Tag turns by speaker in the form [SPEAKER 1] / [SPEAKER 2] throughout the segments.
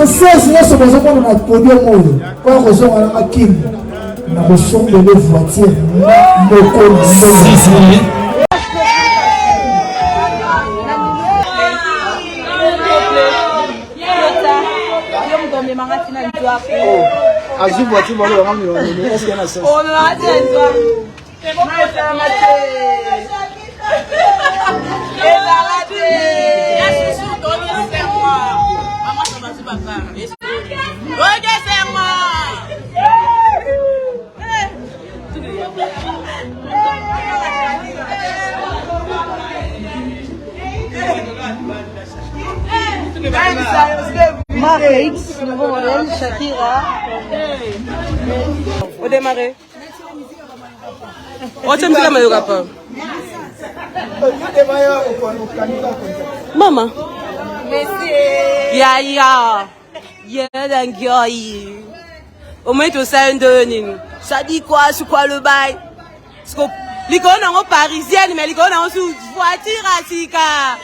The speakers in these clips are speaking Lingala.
[SPEAKER 1] française nyonso bazomona na podium oyo oyo kozonga na makini na kosombele voiture moko
[SPEAKER 2] Azul voiture bolo wangu ni est-ce qu'il y a ça?
[SPEAKER 3] Oh non, attends. C'est bon pour ça maté. Et la raté. Ya chouchou donne c'est moi. Maman ça va se papa. OK, c'est moi.
[SPEAKER 4] Marix, nouveau modèle, Shakira.
[SPEAKER 3] Au démarrer. Oh, tu me dis la maillot papa. Maman.
[SPEAKER 4] Merci.
[SPEAKER 3] Ya. Ya dangoyi. Au moins tu sais un denis. Ça dit quoi, c'est quoi le bail? L'icône en parisienne, mais l'icône en sous voiture à Sika.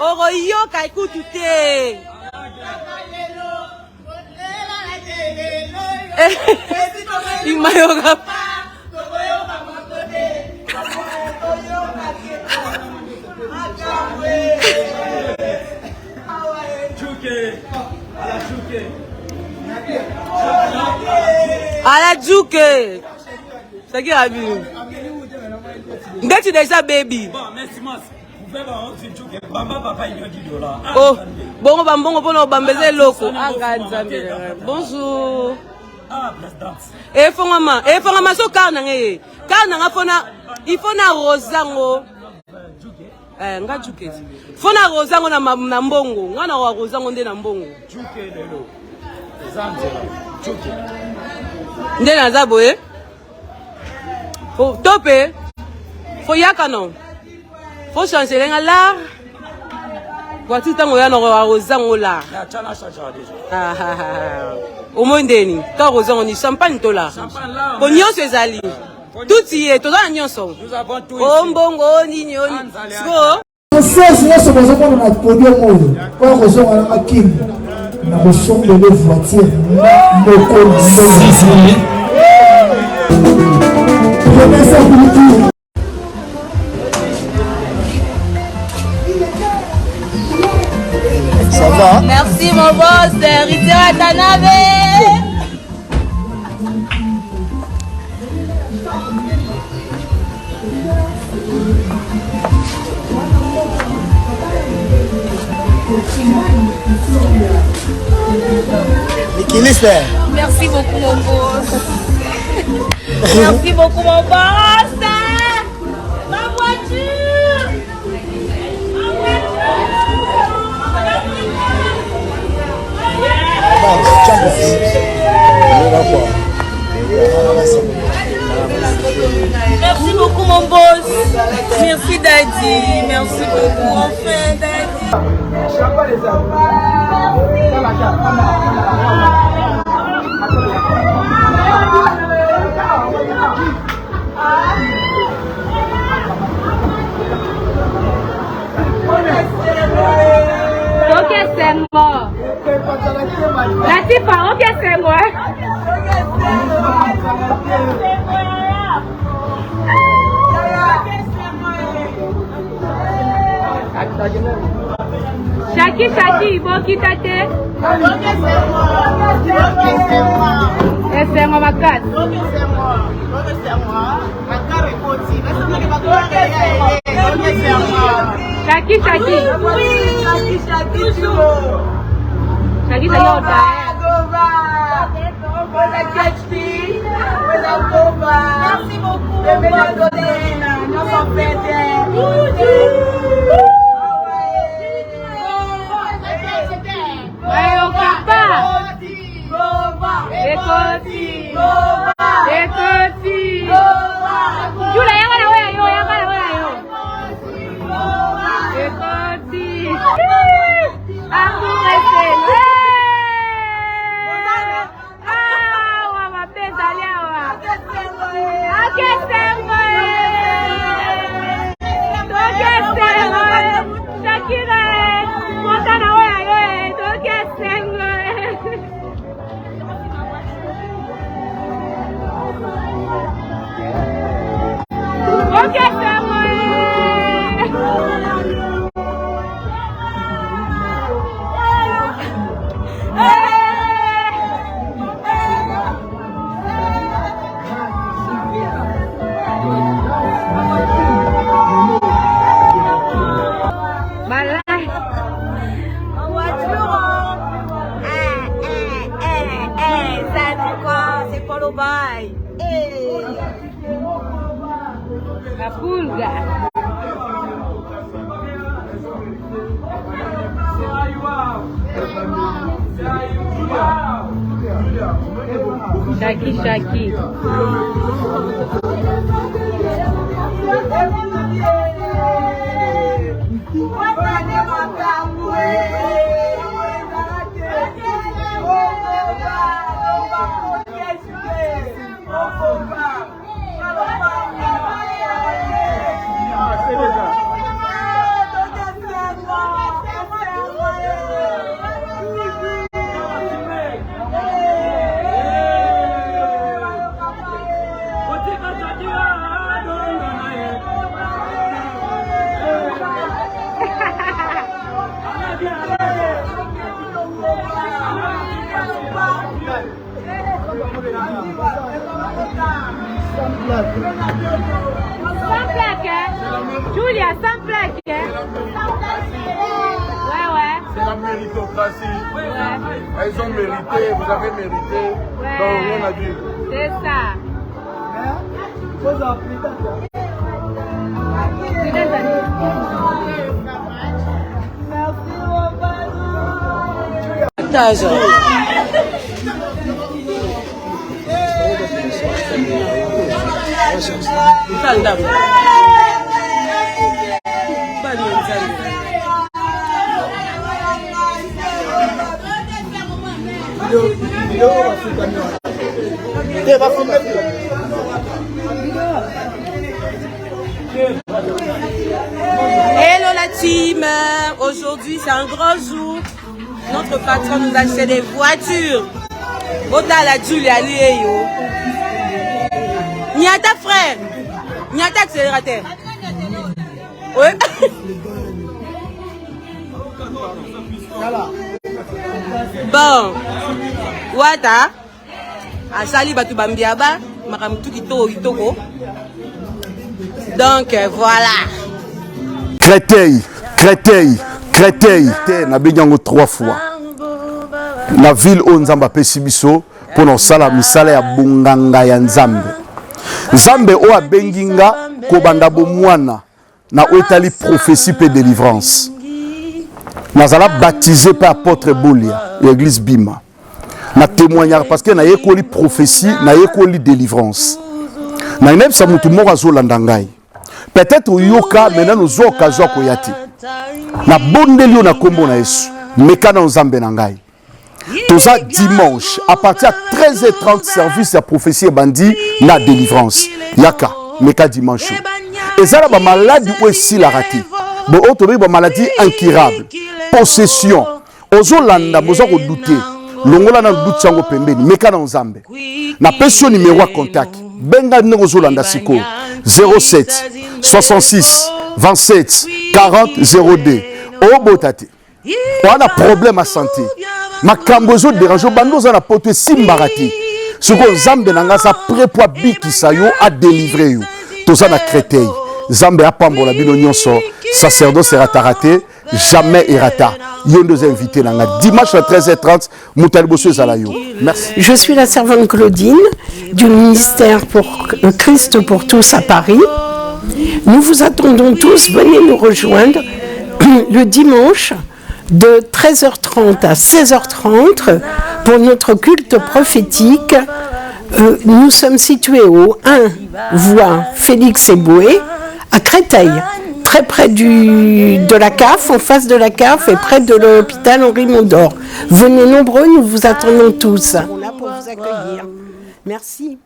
[SPEAKER 3] Oroyo kaiku tout est. Il m'a yoga. À la Djouke. C'est qui a vu? Get déjà baby.
[SPEAKER 5] Bon, merci Mas. Vous faites
[SPEAKER 3] oh, bongo bambongo pono bambeze loko. Bonjour.
[SPEAKER 5] Ah, présidente.
[SPEAKER 3] Et fongama so karna nge. Karna nga fona il faut na rosango. Nga juke. Fona rosango na mbongo. Nga na rosango nde na mbongo.
[SPEAKER 5] Juke lelo. Zanzela. Juke.
[SPEAKER 3] Nde na zabo eh? Faut tope. Faut yakano. Faut changer les là. Voici tango ya no rosango là.
[SPEAKER 5] Ya chana chacha déjà.
[SPEAKER 3] Au monde ni. Tant rosango ni champagne to là.
[SPEAKER 5] Champagne là.
[SPEAKER 3] Ko nyonso ezali. Tout y est, tout ça nyonso.
[SPEAKER 5] Nous avons tout.
[SPEAKER 3] Mbongo ni nyoni. Sko.
[SPEAKER 1] française nyonso bazomona na podium oyo oyo kozonga na makini na kosombele voiture moko
[SPEAKER 2] Ça va?
[SPEAKER 4] Merci mon boss, Rita Watanabe. Merci beaucoup mon boss. Merci beaucoup mon boss. Ma voiture. Merci beaucoup mon boss. Merci Daddy. Merci beaucoup enfin Daddy.
[SPEAKER 6] Ok, c'est moi. Latifa, ok, c'est moi. Shaki, bon quitte. Et c'est moi ma carte. Shaki. Shaki,
[SPEAKER 3] Merci
[SPEAKER 6] Shakira,
[SPEAKER 3] C'est pas le bail.
[SPEAKER 6] La pulga. Shaki. Sans plaque, hein? Julia, sans plaque, hein? Ouais.
[SPEAKER 7] C'est la méritocratie.
[SPEAKER 6] Ouais.
[SPEAKER 7] Elles ont mérité, vous avez mérité.
[SPEAKER 6] Ouais.
[SPEAKER 7] Donc rien à dire.
[SPEAKER 6] C'est ça.
[SPEAKER 3] Hello la team, aujourd'hui c'est un grand jour. Notre patron nous a acheté des voitures. Ota la Julia Léo. Niata frère. Niata accélérateur. Ouais. Bon. Wata. Asali batu bambiaba. Makamtu kitoko. Donc voilà.
[SPEAKER 8] Créteil, na benyango 3 fois. La ville où Nzamba Pesibiso pour nos sala misala ya bunganga ya Nzambe. Nzambe o abenginga ko banda bomwana na otali prophétie pe délivrance. Nazala baptisé par apôtre Bolia, l'église Bima. Na témoignage parce que na yekoli prophétie, na yekoli délivrance. Na ineb sa mutu moko azolanda ngai. Peut-être yoka maintenant nous occasion ko yati. Na bondeli na kombo na Yesu, mekana Nzambe na ngai. Tout ça dimanche à partir de 13h30 service à prophétie et bandit la délivrance. Yaka meka dimanche. Et ça là ba maladie ou si la raté. Bon autre ba maladie incurable. Possession. Ozolanda bozo ko douter. Longola na doute sango pembeni meka na Nzambe. Na personne numéro à contact. Benga ngo zolanda siko 07 66 27 40 02. O botate. On a problème à santé. Makambo zo dérange bando za na pote simbarati. Ce que Nzambe nanga sa prépoa bikisa yo a délivrer yo. Toza na Créteil. Nzambe apambola bino nyonso. Sacerdoce sera raté, jamais errata. Yo nous invité nanga dimanche à 13h30 Moutali Bosso Zalayo. Merci.
[SPEAKER 9] Je suis la servante Claudine du ministère pour Christ pour tous à Paris. Nous vous attendons tous, venez nous rejoindre le dimanche de 13h30 à 16h30 pour notre culte prophétique. Nous sommes situés au 1 voie Félix Eboué à Créteil, très près de la CAF, en face de la CAF et près de l'hôpital Henri Mondor. Venez nombreux, nous vous attendons tous. On est là pour vous accueillir. Merci.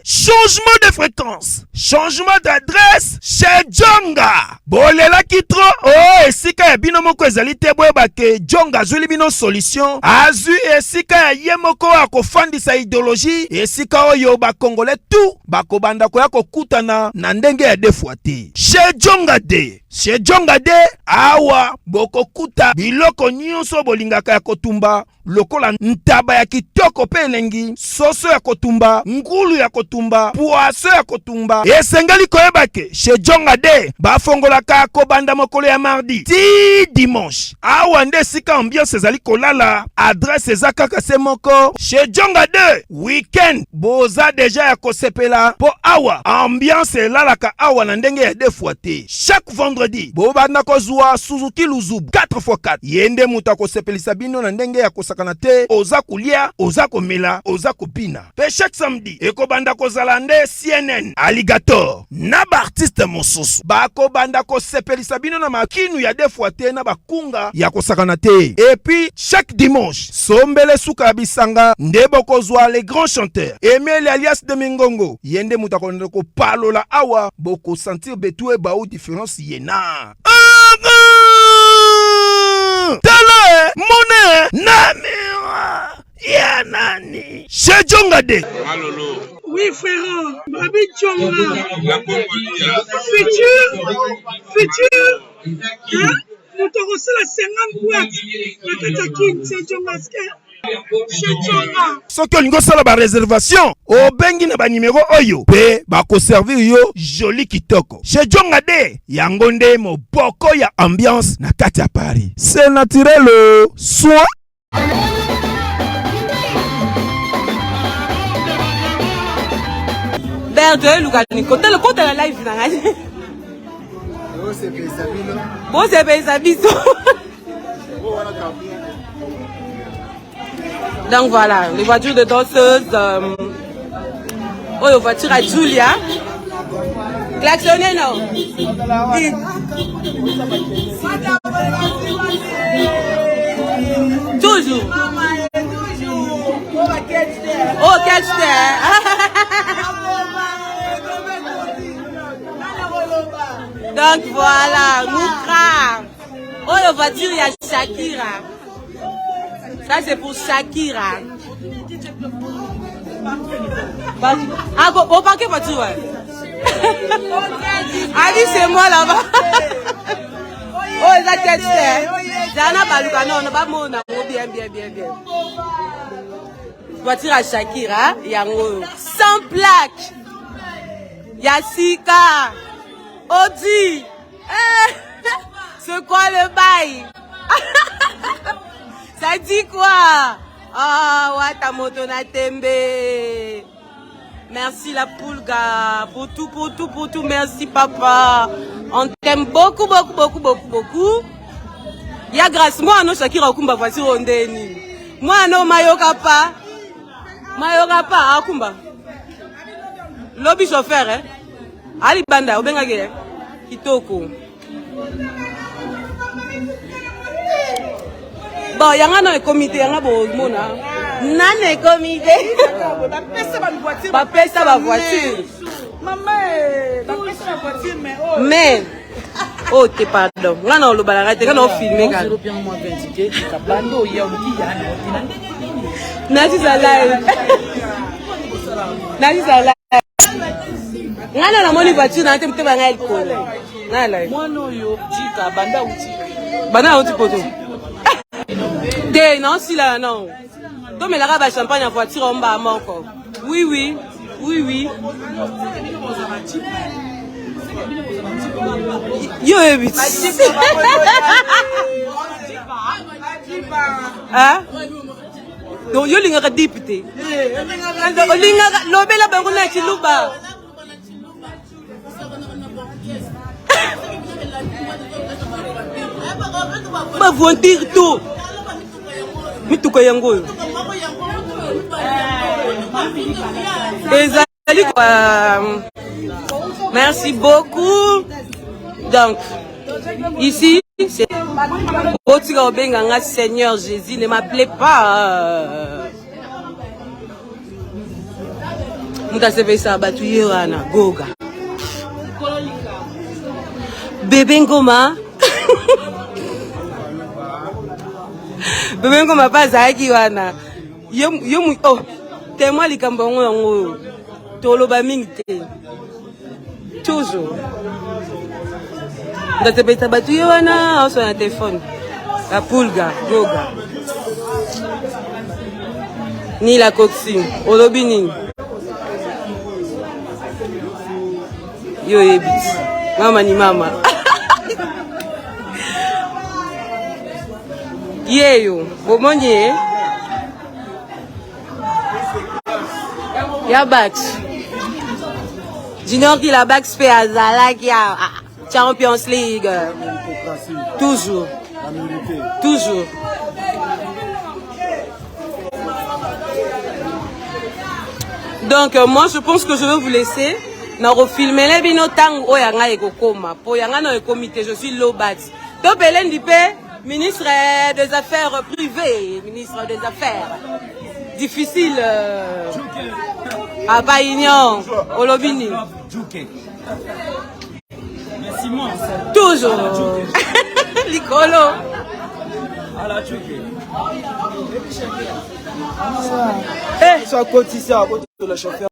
[SPEAKER 10] Changement de fréquence, changement d'adresse chez Djonga. Bolela kitro, oh esika ya bino moko ezali te boyeba ke Djonga azuli bino solution. Azu esika ya ye moko akofandisa idéologie, esika oyo ba Congolais tout bakobanda ko ya kokutana na ndenge ya defwa te. Chez Djonga de chez Djonga de awa bokokuta biloko nyonso bolingaka ya kotumba lokola ntaba ya kitoko pe elengi, soso ya kotumba, ngulu ya kotumba, poaso ya kotumba. Esengeli koyebake chez Djonga de bafongolaka kobanda mokolo ya mardi ti dimanche. Awa nde sika ambiance ezali kolala, adresse eza kaka se moko chez Djonga de. Weekend boza deja ya kosepela po awa ambiance elalaka awa na ndenge ya defwa te. Chaque vendredi bobanda kozwa Suzuki Luzubu 4x4 yende muta kosepelisa bino na ndenge ya kosakana te, oza kulia, oza komela, oza kopina. Pe chaque samedi ekobanda kozala nde CNN Alligator na ba artiste mosusu bakobanda kosepelisa bino na makinu ya defwa te na bakunga ya kosakana te. Et puis chaque dimanche sombele suka bisanga nde bokozwa les grands chanteurs Emile alias de Mingongo yende muta konde ko palola awa boko sentir betu e ba ou différence yena. Tala mone namira ya nani chez Djonga de.
[SPEAKER 11] Oui frère, Babi Djonga. Futur. Hein? Nous te reçons la 50 boîtes. La Katakin, c'est Djonga.
[SPEAKER 10] Soki olingo sala ba réservation obengi na ba numéro oyo pe bako servir yo joli kitoko chez Djonga de yango nde moboko ya ambiance na kati ya Paris. C'est naturel soin.
[SPEAKER 3] Berde lukani kote le compte la live na ngani. Bon c'est pesa biso. Donc voilà, les voitures de danseuses. Oh, les voitures à Julia. Klaxonnez, non? Toujours. Oh, quel Donc voilà, Moukra. Oh, les voitures, il y a Shakira. Ça c'est pour Shakira. Ah bon, au parquet pas tout. Ah oui, c'est moi là-bas. Oh, la tête c'est. Jana Baluka, non, on n'a pas mon amour, bien. Voiture à Shakira, il y a sans plaque. Il y a Sika. Audi. C'est quoi le bail? Ça dit quoi? Ah, Wata moto na tembe. Merci la Poulga pour tout. Merci papa. On t'aime beaucoup. Ya grâce moi no Shakira okumba voiture ondeni. Moi no mayoka pa akumba. Lobby chauffeur hein. Ali banda obenga ge kitoko. Bon, il y a un comité, il y a un mona. Nane comité. Pas pesa ma voiture. Mais, oh, t'es pardon. On a le balade, on a filmé. Nasi salai. On a la money voiture, on a été banal pour. Moi non yo, tika banda uti poto. Non, si là, non. Donc, mais la rabat champagne en voiture, on va à manco. Oui. Yo, évite. Hein? Donc, yo, l'inga député. L'inga, l'obé la bangouna, tu l'ouba. Ma voiture tout. Mituko yango. Merci beaucoup. Donc, ici, c'est Seigneur Jésus, ne m'appelez pas. Mouta se fait ça, batouye wana, goga. Bébé Ngoma. Bébé Ngoma pas zaki wana. Yo oh, témoin likambo ngo toloba mingi te. Toujours. ngatepesa bato ye wana aoso na telefone la pulga yoga ni la coxine olobi nini yo yebiti mama ni mama yeyo bomoni ya bax Junior qui la bax fait azala qui a Champions League toujours toujours donc moi je pense que je vais vous laisser na refilmer les bino tang oyanga ekokoma po yanga na comité je suis Lobat to Belendi pe ministre des affaires privées ministre des affaires difficile à Paignan Olobini toujours Licolo
[SPEAKER 2] ça côté ça côté le chauffeur